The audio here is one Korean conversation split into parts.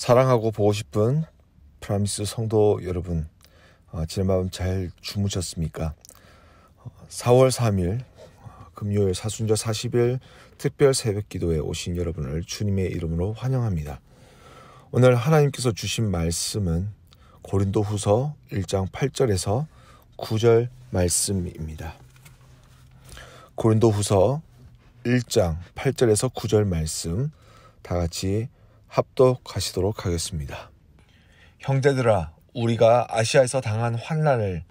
사랑하고 보고 싶은 프라미스 성도 여러분, 지난 밤 잘 주무셨습니까? 4월 3일 금요일 사순절 40일 특별 새벽 기도에 오신 여러분을 주님의 이름으로 환영합니다. 오늘 하나님께서 주신 말씀은 고린도후서 1장 8절에서 9절 말씀입니다. 고린도후서 1장 8절에서 9절 말씀 다 같이 합독하시도록 하겠습니다. 형제들아, 우리가 아시아에서 당한 환난을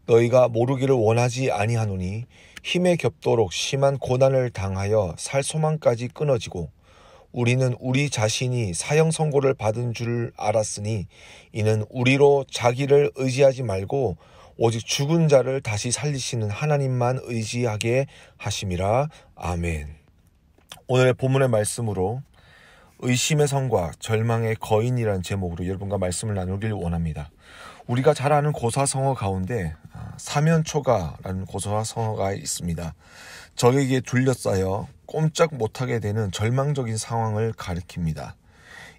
너희가 모르기를 원하지 아니하노니 힘에 겹도록 심한 고난을 당하여 살 소망까지 끊어지고 우리는 우리 자신이 사형 선고를 받은 줄 알았으니 이는 우리로 자기를 의지하지 말고 오직 죽은 자를 다시 살리시는 하나님만 의지하게 하심이라. 아멘. 오늘의 본문의 말씀으로 의심의 성과 절망의 거인이라는 제목으로 여러분과 말씀을 나누길 원합니다. 우리가 잘 아는 고사성어 가운데 사면초가라는 고사성어가 있습니다. 적에게 둘러싸여 꼼짝 못하게 되는 절망적인 상황을 가리킵니다.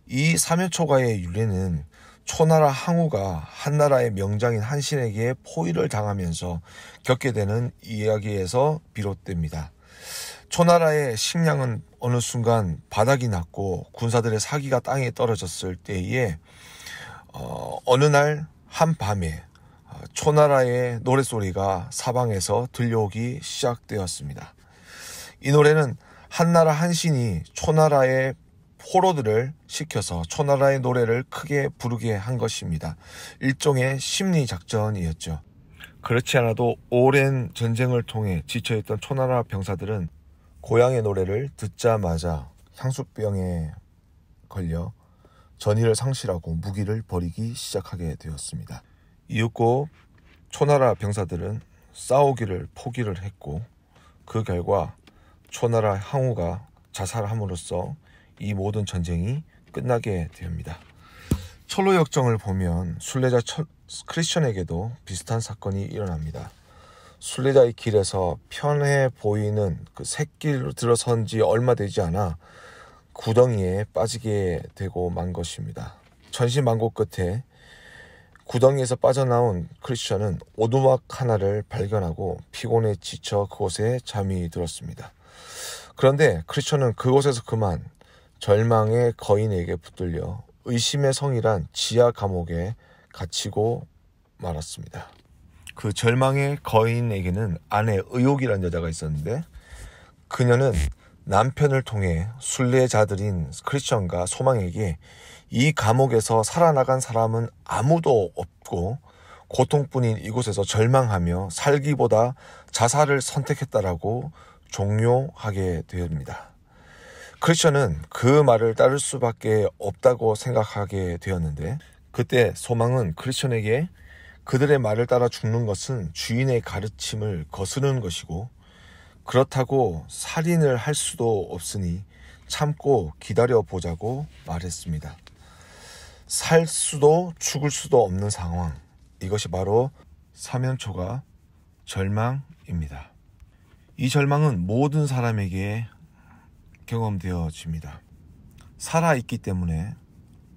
이 사면초가의 유래는 초나라 항우가 한나라의 명장인 한신에게 포위를 당하면서 겪게 되는 이야기에서 비롯됩니다. 초나라의 식량은 어느 순간 바닥이 났고 군사들의 사기가 땅에 떨어졌을 때에 어느 날 한밤에 초나라의 노랫소리가 사방에서 들려오기 시작되었습니다. 이 노래는 한나라 한신이 초나라의 포로들을 시켜서 초나라의 노래를 크게 부르게 한 것입니다. 일종의 심리작전이었죠. 그렇지 않아도 오랜 전쟁을 통해 지쳐있던 초나라 병사들은 고향의 노래를 듣자마자 향수병에 걸려 전의를 상실하고 무기를 버리기 시작하게 되었습니다. 이윽고 초나라 병사들은 싸우기를 포기를 했고 그 결과 초나라 항우가 자살함으로써 이 모든 전쟁이 끝나게 됩니다. 철로 역정을 보면 순례자 크리스천에게도 비슷한 사건이 일어납니다. 순례자의 길에서 편해 보이는 그 샛길로 들어선 지 얼마 되지 않아 구덩이에 빠지게 되고 만 것입니다. 천신만고 끝에 구덩이에서 빠져나온 크리스천은 오두막 하나를 발견하고 피곤에 지쳐 그곳에 잠이 들었습니다. 그런데 크리스천은 그곳에서 그만 절망의 거인에게 붙들려 의심의 성이란 지하 감옥에 갇히고 말았습니다. 그 절망의 거인에게는 아내 의옥이라는 여자가 있었는데 그녀는 남편을 통해 순례자들인 크리스천과 소망에게 이 감옥에서 살아나간 사람은 아무도 없고 고통뿐인 이곳에서 절망하며 살기보다 자살을 선택했다라고 종료하게 됩니다. 크리스천은 그 말을 따를 수밖에 없다고 생각하게 되었는데 그때 소망은 크리스천에게 그들의 말을 따라 죽는 것은 주인의 가르침을 거스르는 것이고 그렇다고 살인을 할 수도 없으니 참고 기다려보자고 말했습니다. 살 수도 죽을 수도 없는 상황, 이것이 바로 사면초가 절망입니다. 이 절망은 모든 사람에게 경험되어집니다. 살아있기 때문에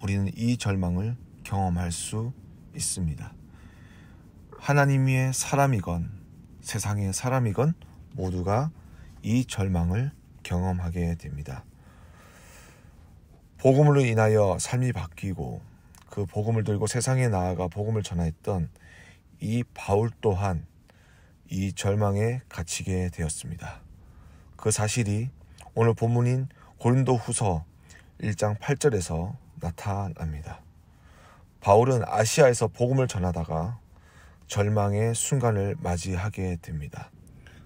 우리는 이 절망을 경험할 수 있습니다. 하나님의 사람이건 세상의 사람이건 모두가 이 절망을 경험하게 됩니다. 복음으로 인하여 삶이 바뀌고 그 복음을 들고 세상에 나아가 복음을 전하였던 이 바울 또한 이 절망에 갇히게 되었습니다. 그 사실이 오늘 본문인 고린도후서 1장 8절에서 나타납니다. 바울은 아시아에서 복음을 전하다가 절망의 순간을 맞이하게 됩니다.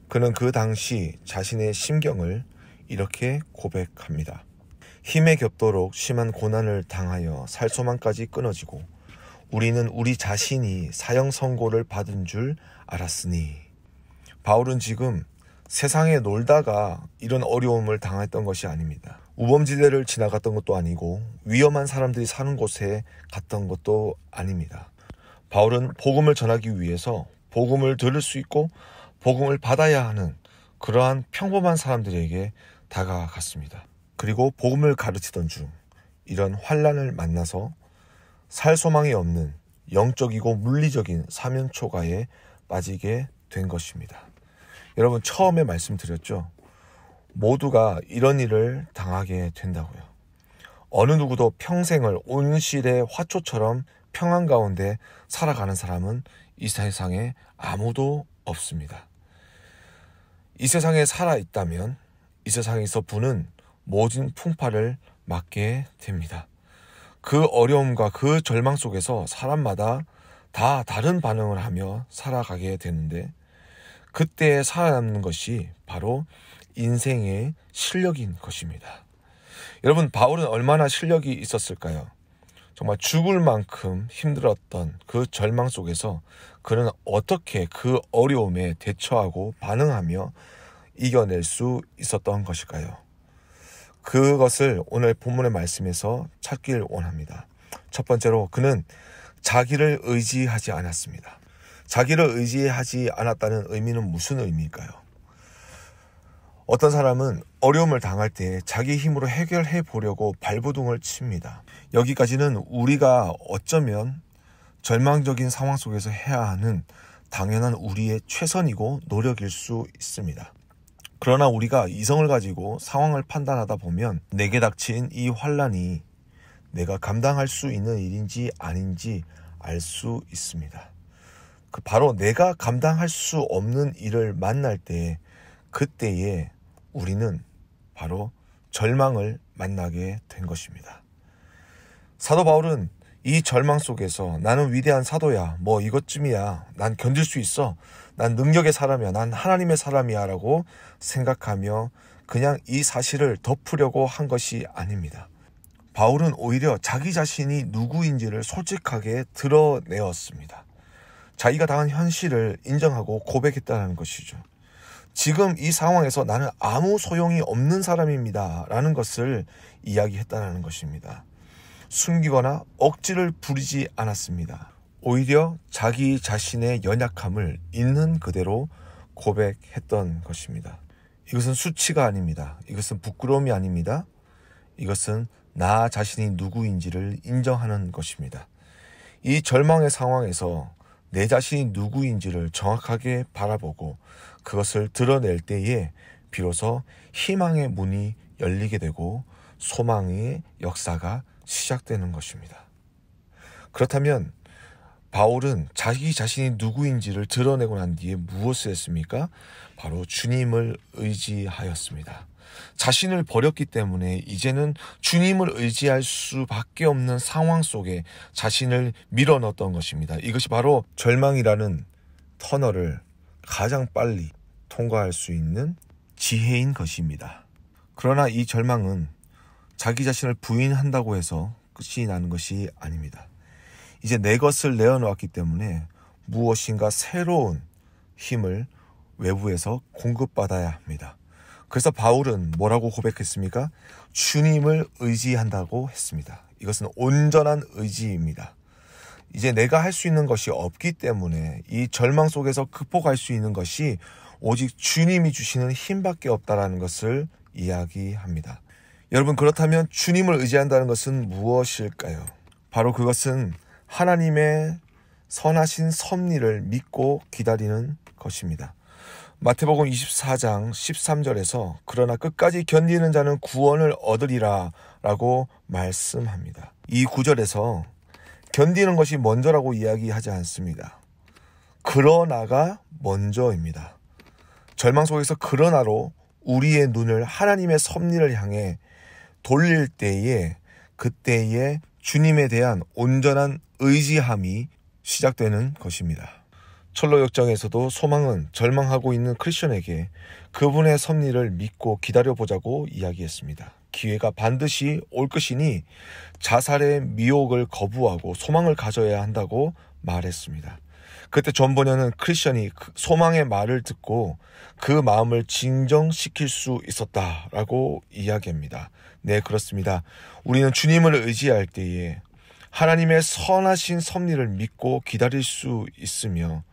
그는 그 당시 자신의 심경을 이렇게 고백합니다. 힘에 겹도록 심한 고난을 당하여 살 소망까지 끊어지고 우리는 우리 자신이 사형 선고를 받은 줄 알았으니. 바울은 지금 세상에 놀다가 이런 어려움을 당했던 것이 아닙니다. 우범지대를 지나갔던 것도 아니고 위험한 사람들이 사는 곳에 갔던 것도 아닙니다. 바울은 복음을 전하기 위해서 복음을 들을 수 있고 복음을 받아야 하는 그러한 평범한 사람들에게 다가갔습니다. 그리고 복음을 가르치던 중 이런 환난을 만나서 살 소망이 없는 영적이고 물리적인 사면초가에 빠지게 된 것입니다. 여러분, 처음에 말씀드렸죠. 모두가 이런 일을 당하게 된다고요. 어느 누구도 평생을 온실의 화초처럼 평안 가운데 살아가는 사람은 이 세상에 아무도 없습니다. 이 세상에 살아있다면 이 세상에서 부는 모진 풍파를 맞게 됩니다. 그 어려움과 그 절망 속에서 사람마다 다 다른 반응을 하며 살아가게 되는데, 그때 살아남는 것이 바로 인생의 실력인 것입니다. 여러분, 바울은 얼마나 실력이 있었을까요? 정말 죽을 만큼 힘들었던 그 절망 속에서 그는 어떻게 그 어려움에 대처하고 반응하며 이겨낼 수 있었던 것일까요? 그것을 오늘 본문의 말씀에서 찾길 원합니다. 첫 번째로, 그는 자기를 의지하지 않았습니다. 자기를 의지하지 않았다는 의미는 무슨 의미일까요? 어떤 사람은 어려움을 당할 때 자기 힘으로 해결해 보려고 발버둥을 칩니다. 여기까지는 우리가 어쩌면 절망적인 상황 속에서 해야 하는 당연한 우리의 최선이고 노력일 수 있습니다. 그러나 우리가 이성을 가지고 상황을 판단하다 보면 내게 닥친 이 환난이 내가 감당할 수 있는 일인지 아닌지 알 수 있습니다. 바로 내가 감당할 수 없는 일을 만날 때, 그때에 우리는 바로 절망을 만나게 된 것입니다. 사도 바울은 이 절망 속에서 나는 위대한 사도야, 뭐 이것쯤이야, 난 견딜 수 있어, 난 능력의 사람이야, 난 하나님의 사람이야 라고 생각하며 그냥 이 사실을 덮으려고 한 것이 아닙니다. 바울은 오히려 자기 자신이 누구인지를 솔직하게 드러내었습니다. 자기가 당한 현실을 인정하고 고백했다는 것이죠. 지금 이 상황에서 나는 아무 소용이 없는 사람입니다 라는 것을 이야기했다는 것입니다. 숨기거나 억지를 부리지 않았습니다. 오히려 자기 자신의 연약함을 있는 그대로 고백했던 것입니다. 이것은 수치가 아닙니다. 이것은 부끄러움이 아닙니다. 이것은 나 자신이 누구인지를 인정하는 것입니다. 이 절망의 상황에서 내 자신이 누구인지를 정확하게 바라보고 그것을 드러낼 때에 비로소 희망의 문이 열리게 되고 소망의 역사가 시작되는 것입니다. 그렇다면 바울은 자기 자신이 누구인지를 드러내고 난 뒤에 무엇을 했습니까? 바로 주님을 의지하였습니다. 자신을 버렸기 때문에 이제는 주님을 의지할 수밖에 없는 상황 속에 자신을 밀어넣었던 것입니다. 이것이 바로 절망이라는 터널을 가장 빨리 통과할 수 있는 지혜인 것입니다. 그러나 이 절망은 자기 자신을 부인한다고 해서 끝이 나는 것이 아닙니다. 이제 내 것을 내어놓았기 때문에 무엇인가 새로운 힘을 외부에서 공급받아야 합니다. 그래서 바울은 뭐라고 고백했습니까? 주님을 의지한다고 했습니다. 이것은 온전한 의지입니다. 이제 내가 할 수 있는 것이 없기 때문에 이 절망 속에서 극복할 수 있는 것이 오직 주님이 주시는 힘밖에 없다라는 것을 이야기합니다. 여러분, 그렇다면 주님을 의지한다는 것은 무엇일까요? 바로 그것은 하나님의 선하신 섭리를 믿고 기다리는 것입니다. 마태복음 24장 13절에서 그러나 끝까지 견디는 자는 구원을 얻으리라 라고 말씀합니다. 이 구절에서 견디는 것이 먼저라고 이야기하지 않습니다. 그러나가 먼저입니다. 절망 속에서 그러나로 우리의 눈을 하나님의 섭리를 향해 돌릴 때에 그때에 주님에 대한 온전한 의지함이 시작되는 것입니다. 철로 역정에서도 소망은 절망하고 있는 크리스천에게 그분의 섭리를 믿고 기다려보자고 이야기했습니다. 기회가 반드시 올 것이니 자살의 미혹을 거부하고 소망을 가져야 한다고 말했습니다. 그때 존 버녀는 크리스천이 소망의 말을 듣고 그 마음을 진정시킬 수 있었다라고 이야기합니다. 네, 그렇습니다. 우리는 주님을 의지할 때에 하나님의 선하신 섭리를 믿고 기다릴 수 있으며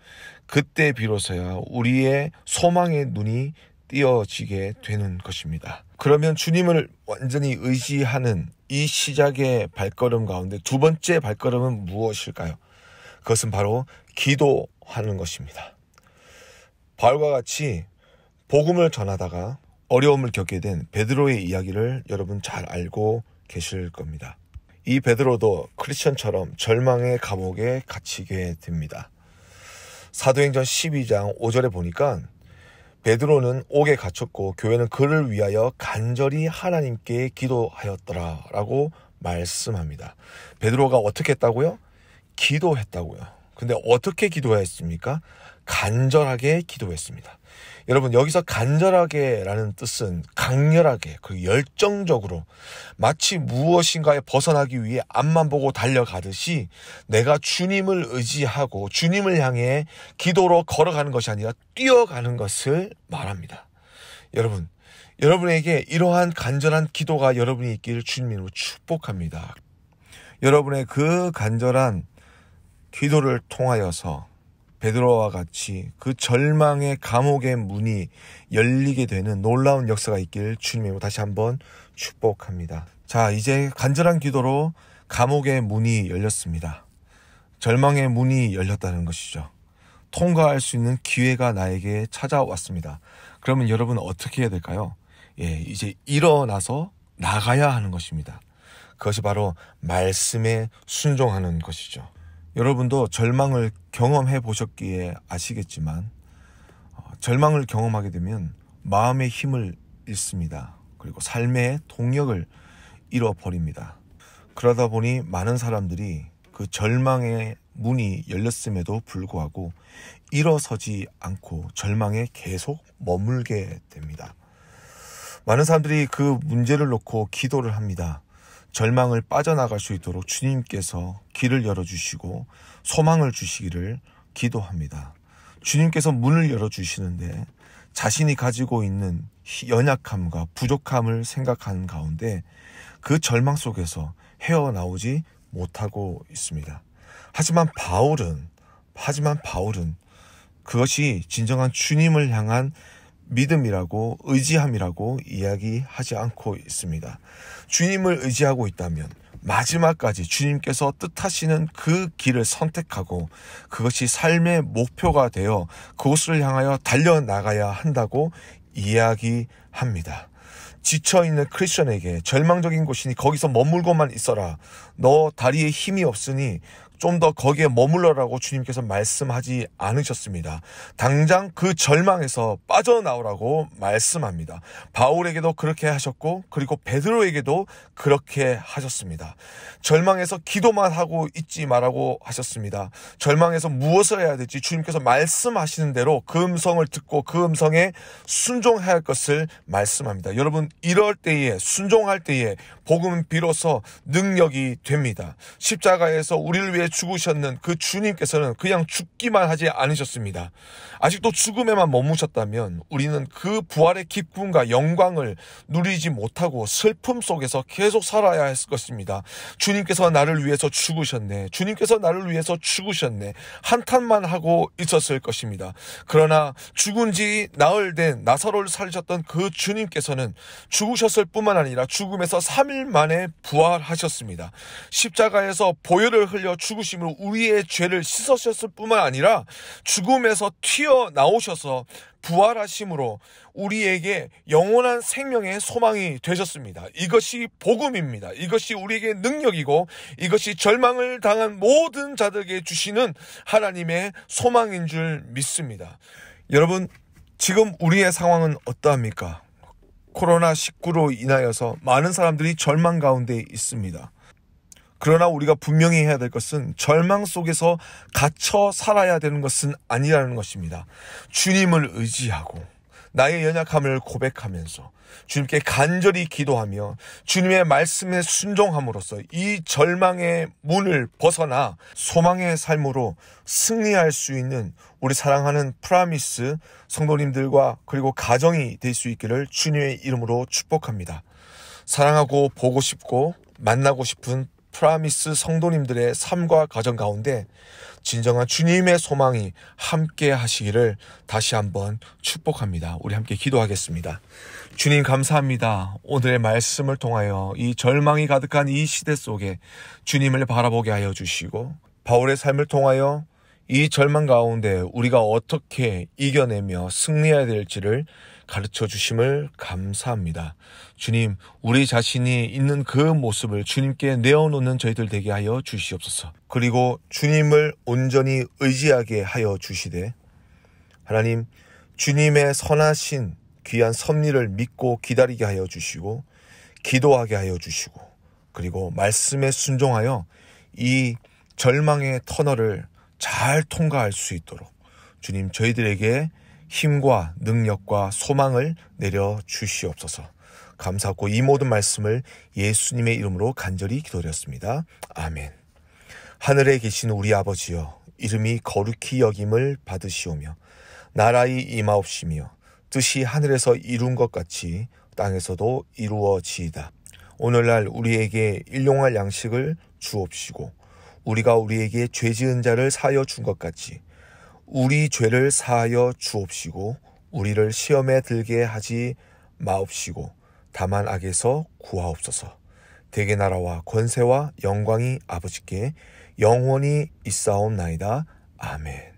그때 비로소야 우리의 소망의 눈이 띄어지게 되는 것입니다. 그러면 주님을 완전히 의지하는 이 시작의 발걸음 가운데 두 번째 발걸음은 무엇일까요? 그것은 바로 기도하는 것입니다. 바울과 같이 복음을 전하다가 어려움을 겪게 된 베드로의 이야기를 여러분 잘 알고 계실 겁니다. 이 베드로도 크리스천처럼 절망의 감옥에 갇히게 됩니다. 사도행전 12장 5절에 보니까 베드로는 옥에 갇혔고 교회는 그를 위하여 간절히 하나님께 기도하였더라 라고 말씀합니다. 베드로가 어떻게 했다고요? 기도했다고요. 근데 어떻게 기도했습니까? 간절하게 기도했습니다. 여러분, 여기서 간절하게 라는 뜻은 강렬하게, 그 열정적으로 마치 무엇인가에 벗어나기 위해 앞만 보고 달려가듯이 내가 주님을 의지하고 주님을 향해 기도로 걸어가는 것이 아니라 뛰어가는 것을 말합니다. 여러분, 여러분에게 이러한 간절한 기도가 여러분이 있기를 주님으로 축복합니다. 여러분의 그 간절한 기도를 통하여서 베드로와 같이 그 절망의 감옥의 문이 열리게 되는 놀라운 역사가 있기를 주님으로 다시 한번 축복합니다. 자, 이제 간절한 기도로 감옥의 문이 열렸습니다. 절망의 문이 열렸다는 것이죠. 통과할 수 있는 기회가 나에게 찾아왔습니다. 그러면 여러분 어떻게 해야 될까요? 이제 일어나서 나가야 하는 것입니다. 그것이 바로 말씀에 순종하는 것이죠. 여러분도 절망을 경험해 보셨기에 아시겠지만 절망을 경험하게 되면 마음의 힘을 잃습니다. 그리고 삶의 동력을 잃어버립니다. 그러다 보니 많은 사람들이 그 절망의 문이 열렸음에도 불구하고 일어서지 않고 절망에 계속 머물게 됩니다. 많은 사람들이 그 문제를 놓고 기도를 합니다. 절망을 빠져나갈 수 있도록 주님께서 길을 열어주시고 소망을 주시기를 기도합니다. 주님께서 문을 열어주시는데 자신이 가지고 있는 연약함과 부족함을 생각하는 가운데 그 절망 속에서 헤어나오지 못하고 있습니다. 하지만 바울은 그것이 진정한 주님을 향한 믿음이라고 의지함이라고 이야기하지 않고 있습니다. 주님을 의지하고 있다면 마지막까지 주님께서 뜻하시는 그 길을 선택하고 그것이 삶의 목표가 되어 그곳을 향하여 달려나가야 한다고 이야기합니다. 지쳐있는 크리스천에게 절망적인 곳이니 거기서 머물고만 있어라. 너 다리에 힘이 없으니 좀 더 거기에 머물러라고 주님께서 말씀하지 않으셨습니다. 당장 그 절망에서 빠져나오라고 말씀합니다. 바울에게도 그렇게 하셨고 그리고 베드로에게도 그렇게 하셨습니다. 절망에서 기도만 하고 있지 말라고 하셨습니다. 절망에서 무엇을 해야 될지 주님께서 말씀하시는 대로 그 음성을 듣고 그 음성에 순종해야 할 것을 말씀합니다. 여러분, 이럴 때에 순종할 때에 복음은 비로소 능력이 됩니다. 십자가에서 우리를 위해 죽으셨는 그 주님께서는 그냥 죽기만 하지 않으셨습니다. 아직도 죽음에만 머무셨다면 우리는 그 부활의 기쁨과 영광을 누리지 못하고 슬픔 속에서 계속 살아야 했을 것입니다. 주님께서 나를 위해서 죽으셨네. 주님께서 나를 위해서 죽으셨네. 한탄만 하고 있었을 것입니다. 그러나 죽은 지 나흘 된 나사로를 살리셨던 그 주님께서는 죽으셨을 뿐만 아니라 죽음에서 3일 만에 부활하셨습니다. 십자가에서 보혈을 흘려 죽으심으로 우리의 죄를 씻으셨을 뿐만 아니라 죽음에서 튀어나오셔서 부활하심으로 우리에게 영원한 생명의 소망이 되셨습니다. 이것이 복음입니다. 이것이 우리에게 능력이고 이것이 절망을 당한 모든 자들에게 주시는 하나님의 소망인 줄 믿습니다. 여러분, 지금 우리의 상황은 어떠합니까? 코로나19로 인하여서 많은 사람들이 절망 가운데 있습니다. 그러나 우리가 분명히 해야 될 것은 절망 속에서 갇혀 살아야 되는 것은 아니라는 것입니다. 주님을 의지하고 나의 연약함을 고백하면서 주님께 간절히 기도하며 주님의 말씀에 순종함으로써 이 절망의 문을 벗어나 소망의 삶으로 승리할 수 있는 우리 사랑하는 프라미스 성도님들과 그리고 가정이 될 수 있기를 주님의 이름으로 축복합니다. 사랑하고 보고 싶고 만나고 싶은 프라미스 성도님들의 삶과 가정 가운데 진정한 주님의 소망이 함께 하시기를 다시 한번 축복합니다. 우리 함께 기도하겠습니다. 주님 감사합니다. 오늘의 말씀을 통하여 이 절망이 가득한 이 시대 속에 주님을 바라보게 하여 주시고, 바울의 삶을 통하여 이 절망 가운데 우리가 어떻게 이겨내며 승리해야 될지를 가르쳐 주심을 감사합니다. 주님, 우리 자신이 있는 그 모습을 주님께 내어놓는 저희들 되게 하여 주시옵소서. 그리고 주님을 온전히 의지하게 하여 주시되, 하나님, 주님의 선하신 귀한 섭리를 믿고 기다리게 하여 주시고, 기도하게 하여 주시고, 그리고 말씀에 순종하여 이 절망의 터널을 잘 통과할 수 있도록 주님, 저희들에게 힘과 능력과 소망을 내려 주시옵소서. 감사하고 이 모든 말씀을 예수님의 이름으로 간절히 기도드렸습니다. 아멘. 하늘에 계신 우리 아버지여, 이름이 거룩히 여김을 받으시오며 나라의 임하옵시며 뜻이 하늘에서 이룬 것 같이 땅에서도 이루어지이다. 오늘날 우리에게 일용할 양식을 주옵시고, 우리가 우리에게 죄 지은 자를 사하여 준 것 같이 우리 죄를 사하여 주옵시고, 우리를 시험에 들게 하지 마옵시고 다만 악에서 구하옵소서. 대개 나라와 권세와 영광이 아버지께 영원히 있사옵나이다. 아멘.